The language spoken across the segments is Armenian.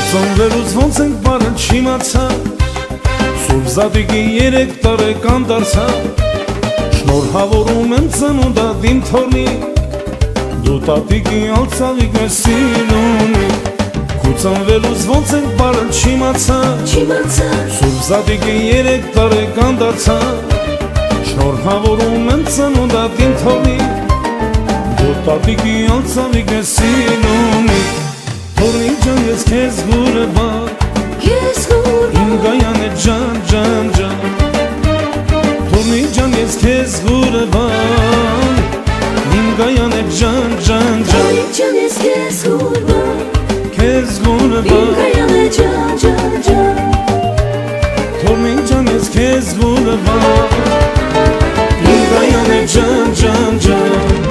Ծնվելուց ոնց ենք բարը չիմացա, Սուրբ Զատիկի 3 տարեկան դարձա, Շնորհավորում եմ ծնունդատ իմ թորնիկ, Դու տատիկի ալցավիկ ես սիրունիկ, Քու ծնվելուց ոնց ենք բարը չիմացա, Սուրբ Զատիկի 3 տարեկան դարձա, Շնորհավորում եմ ծնունդատ իմ թորնիկ, Դու տատիկի ալցավիկ ես սիրունիկ, Թորնիկ ջան ես քեզ գուրբան, իմ գայանը ջան ջան ջան, Թորնիկ ջան ես քեզ գուրբան, իմ գայանը ջան ջան ջան, Թորնիկ ջան ես քեզ գուրբան, քեզ գուրբան, իմ գայանը ջան ջան ջան, Թորնիկ ջան ես քեզ գուրբան, իմ գայանը ջան ջան ջան.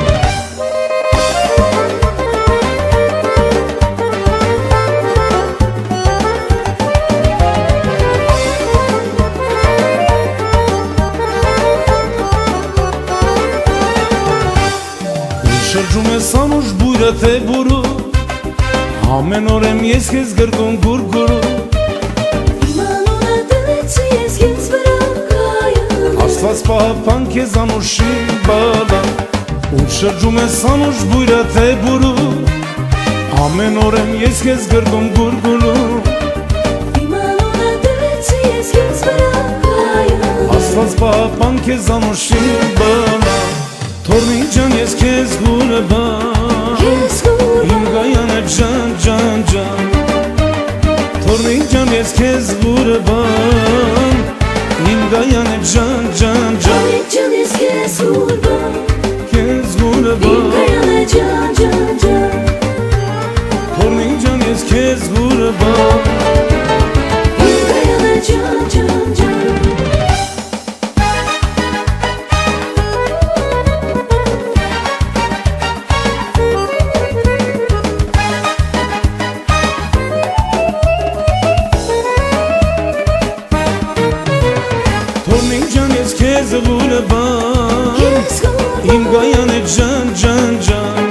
Շրջում ես անուշ բույրը թե բուրու, ամեն օր եմ ես քեզ գրկում գուրգուրու, Իմ անունը դրեցի ես քեզ վրա կայան, Աստված պահապան քեզ անուշի բալա, Ու շրջում ես անուշ բույրը թե բուրու, ամեն օր եմ ես քեզ գրկում գուրգուրու, Իմ անունը դրեցի ես քեզ վրա կայան, Աստված պահապան քեզ անուշի բալա, Թորնիկ ջան ես քեզ գուրբան, իմ գայանը ջան ջան ջան, Թորնիկ ջան ես քեզ գուրբան, իմ գայանը ջան ջան ջան, Թորնիկ ջան ես քեզ գուրբան, քեզ իմ գուրբան, գայանը ջան ջան ջան, Թորնիկ ջան ես քեզ գուրբան, իմ գայանը ջան ջան ջան. Թորնիկ ջան ես քեզ գուրբան, իմ գայանը ջան ջան ջան,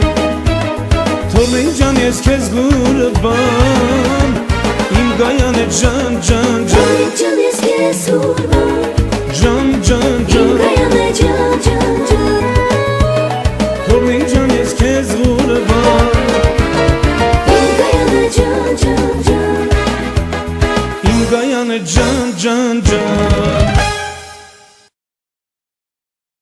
Թորնիկ ջան ես քեզ գուրբան, իմ գայանը ջան ջան ջան, Թորնիկ ջան ես քեզ գուրբան, ջան ջան իմ ջան, գայանը ջան ջան ջան, Թորնիկ ջան ես քեզ գուրբան, իմ գայանը ջան ջան ջան, իմ գայանը ջան ջան ջան.